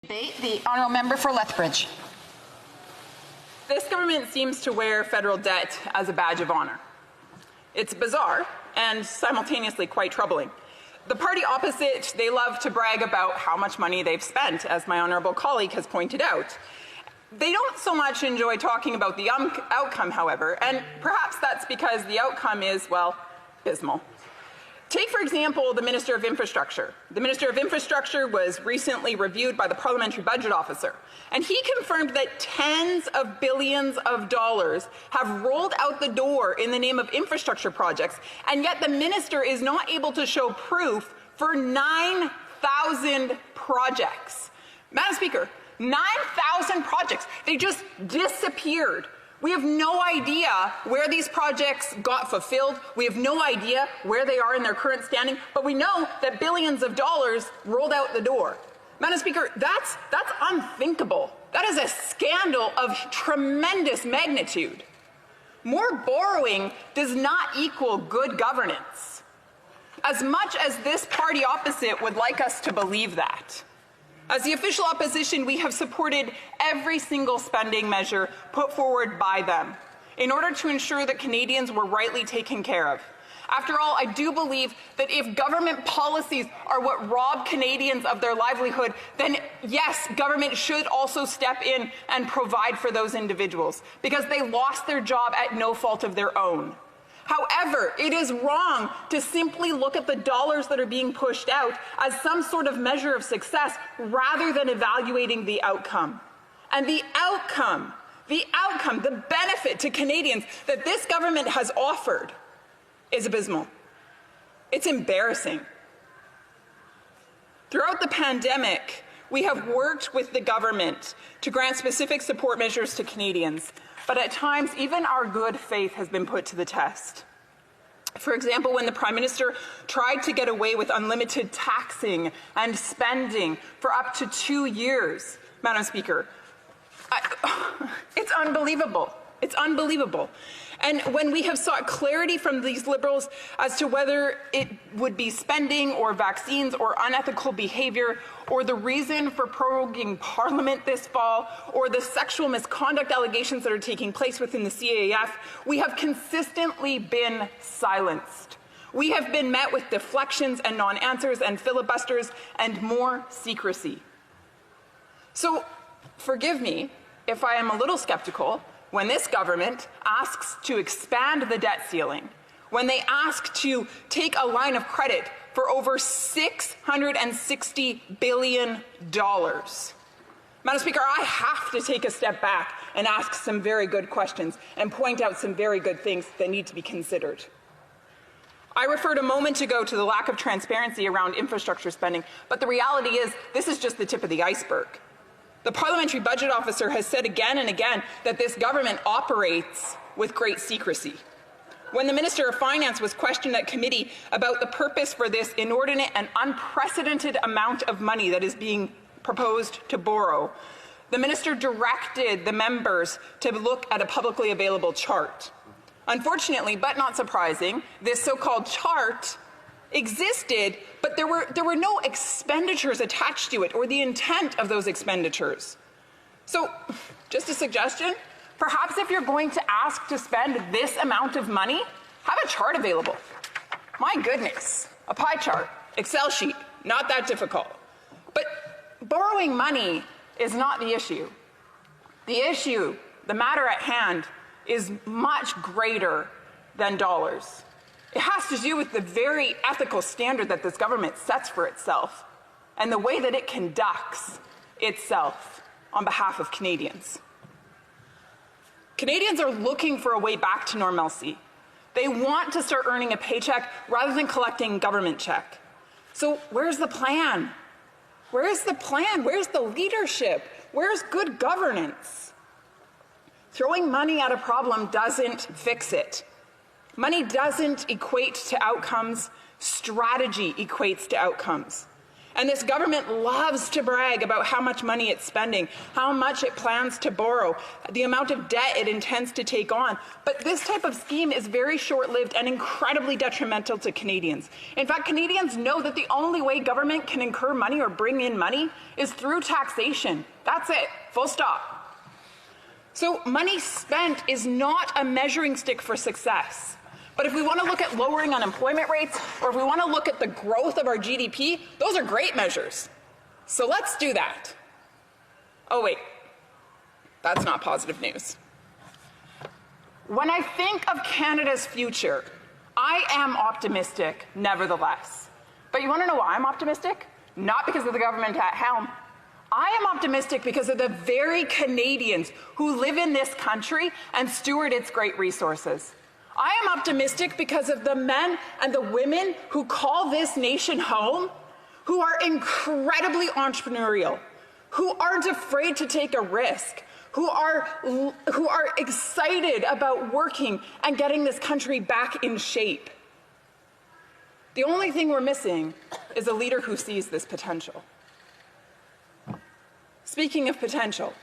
The honourable member for Lethbridge. This government seems to wear federal debt as a badge of honour. It's bizarre and simultaneously quite troubling. The party opposite, they love to brag about how much money they've spent, as my honourable colleague has pointed out. They don't so much enjoy talking about the outcome, however, and perhaps that's because the outcome is, well, abysmal. Take, for example, the Minister of Infrastructure. The Minister of Infrastructure was recently reviewed by the Parliamentary Budget Officer, and he confirmed that tens of billions of dollars have rolled out the door in the name of infrastructure projects, and yet the minister is not able to show proof for 9,000 projects. Madam Speaker, 9,000 projects. They just disappeared. We have no idea where these projects got fulfilled. We have no idea where they are in their current standing, but we know that billions of dollars rolled out the door. Madam Speaker, that's unthinkable. That is a scandal of tremendous magnitude. More borrowing does not equal good governance. As much as this party opposite would like us to believe that. As the official opposition, we have supported every single spending measure put forward by them in order to ensure that Canadians were rightly taken care of. After all, I do believe that if government policies are what rob Canadians of their livelihood, then yes, government should also step in and provide for those individuals because they lost their job at no fault of their own. However, it is wrong to simply look at the dollars that are being pushed out as some sort of measure of success rather than evaluating the outcome. And the outcome, the benefit to Canadians that this government has offered is abysmal. It's embarrassing. Throughout the pandemic, we have worked with the government to grant specific support measures to Canadians, but at times even our good faith has been put to the test. For example, when the Prime Minister tried to get away with unlimited taxing and spending for up to 2 years, Madam Speaker, it's unbelievable. It's unbelievable. And when we have sought clarity from these Liberals as to whether it would be spending or vaccines or unethical behaviour or the reason for proroguing Parliament this fall or the sexual misconduct allegations that are taking place within the CAF, we have consistently been silenced. We have been met with deflections and non-answers and filibusters and more secrecy. So forgive me if I am a little skeptical when this government asks to expand the debt ceiling, when they ask to take a line of credit for over $660 billion. Madam Speaker, I have to take a step back and ask some very good questions and point out some very good things that need to be considered. I referred a moment ago to the lack of transparency around infrastructure spending, but the reality is this is just the tip of the iceberg. The Parliamentary Budget Officer has said again and again that this government operates with great secrecy. When the Minister of Finance was questioned at committee about the purpose for this inordinate and unprecedented amount of money that is being proposed to borrow, the Minister directed the members to look at a publicly available chart. Unfortunately, but not surprising, this so-called chart existed, but there were no expenditures attached to it or the intent of those expenditures. So, just a suggestion, perhaps if you're going to ask to spend this amount of money, have a chart available. My goodness, a pie chart, Excel sheet, not that difficult. But borrowing money is not the issue. The issue, the matter at hand, is much greater than dollars. It has to do with the very ethical standard that this government sets for itself and the way that it conducts itself on behalf of Canadians. Canadians are looking for a way back to normalcy. They want to start earning a paycheck rather than collecting government check. So where's the plan? Where's the plan? Where's the leadership? Where's good governance? Throwing money at a problem doesn't fix it. Money doesn't equate to outcomes. Strategy equates to outcomes. And this government loves to brag about how much money it's spending, how much it plans to borrow, the amount of debt it intends to take on. But this type of scheme is very short-lived and incredibly detrimental to Canadians. In fact, Canadians know that the only way government can incur money or bring in money is through taxation. That's it, full stop. So money spent is not a measuring stick for success. But if we want to look at lowering unemployment rates, or if we want to look at the growth of our GDP, those are great measures. So let's do that. Oh wait, that's not positive news. When I think of Canada's future, I am optimistic, nevertheless. But you want to know why I'm optimistic? Not because of the government at helm. I am optimistic because of the very Canadians who live in this country and steward its great resources. I am optimistic because of the men and the women who call this nation home, who are incredibly entrepreneurial, who aren't afraid to take a risk, who are excited about working and getting this country back in shape. The only thing we're missing is a leader who sees this potential. Speaking of potential,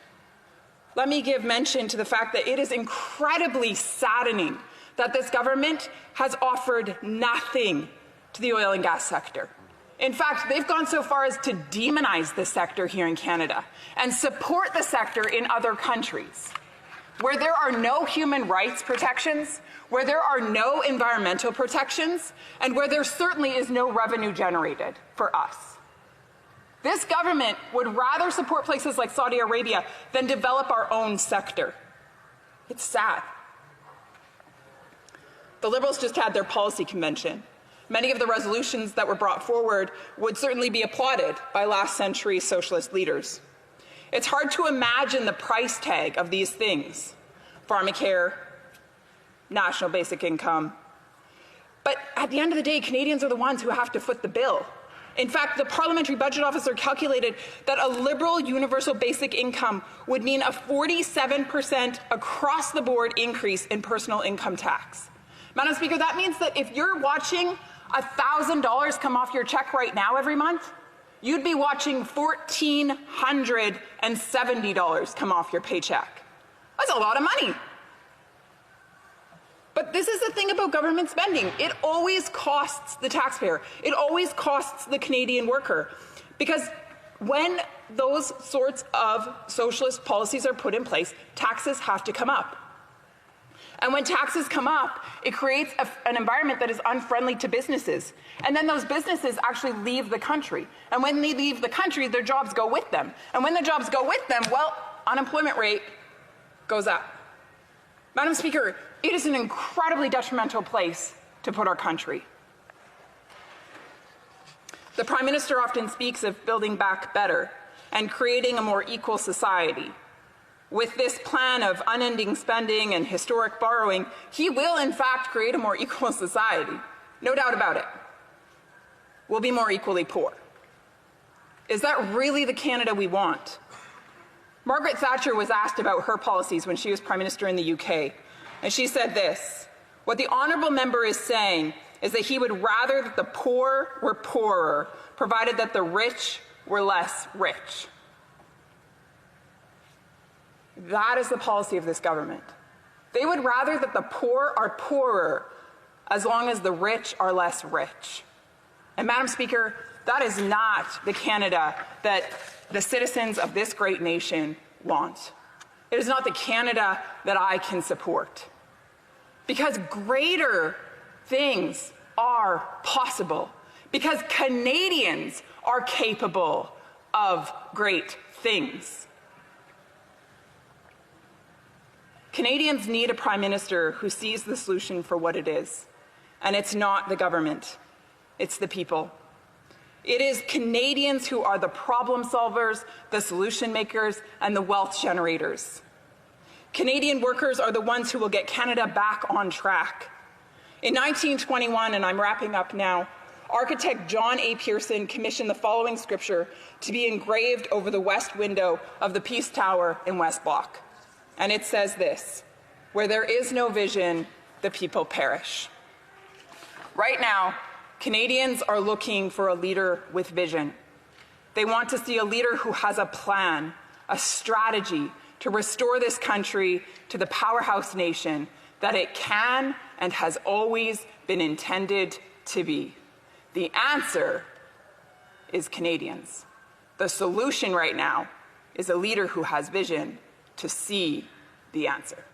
let me give mention to the fact that it is incredibly saddening that this government has offered nothing to the oil and gas sector. In fact, they've gone so far as to demonize the sector here in Canada and support the sector in other countries. Where there are no human rights protections, where there are no environmental protections, and where there certainly is no revenue generated for us. This government would rather support places like Saudi Arabia than develop our own sector. It's sad. The Liberals just had their policy convention. Many of the resolutions that were brought forward would certainly be applauded by last century socialist leaders. It's hard to imagine the price tag of these things: pharmacare, national basic income. But at the end of the day, Canadians are the ones who have to foot the bill. In fact, the Parliamentary Budget Officer calculated that a Liberal universal basic income would mean a 47% across-the-board increase in personal income tax. Madam Speaker, that means that if you're watching $1,000 come off your check right now every month, you'd be watching $1,470 come off your paycheck. That's a lot of money. But this is the thing about government spending. It always costs the taxpayer. It always costs the Canadian worker. Because when those sorts of socialist policies are put in place, taxes have to come up. And when taxes come up, it creates an environment that is unfriendly to businesses. And then those businesses actually leave the country. And when they leave the country, their jobs go with them. And when the jobs go with them, well, unemployment rate goes up. Madam Speaker, it is an incredibly detrimental place to put our country. The Prime Minister often speaks of building back better and creating a more equal society. With this plan of unending spending and historic borrowing, he will, in fact, create a more equal society. No doubt about it. We'll be more equally poor. Is that really the Canada we want? Margaret Thatcher was asked about her policies when she was Prime Minister in the UK, and she said this: "What the honourable member is saying is that he would rather that the poor were poorer, provided that the rich were less rich." That is the policy of this government. They would rather that the poor are poorer as long as the rich are less rich. And Madam Speaker, that is not the Canada that the citizens of this great nation want. It is not the Canada that I can support. Because greater things are possible. Because Canadians are capable of great things. Canadians need a Prime Minister who sees the solution for what it is. And it's not the government, it's the people. It is Canadians who are the problem solvers, the solution makers, and the wealth generators. Canadian workers are the ones who will get Canada back on track. In 1921, and I'm wrapping up now, architect John A. Pearson commissioned the following scripture to be engraved over the west window of the Peace Tower in West Block. And it says this: "Where there is no vision, the people perish." Right now, Canadians are looking for a leader with vision. They want to see a leader who has a plan, a strategy to restore this country to the powerhouse nation that it can and has always been intended to be. The answer is Canadians. The solution right now is a leader who has vision to see the answer.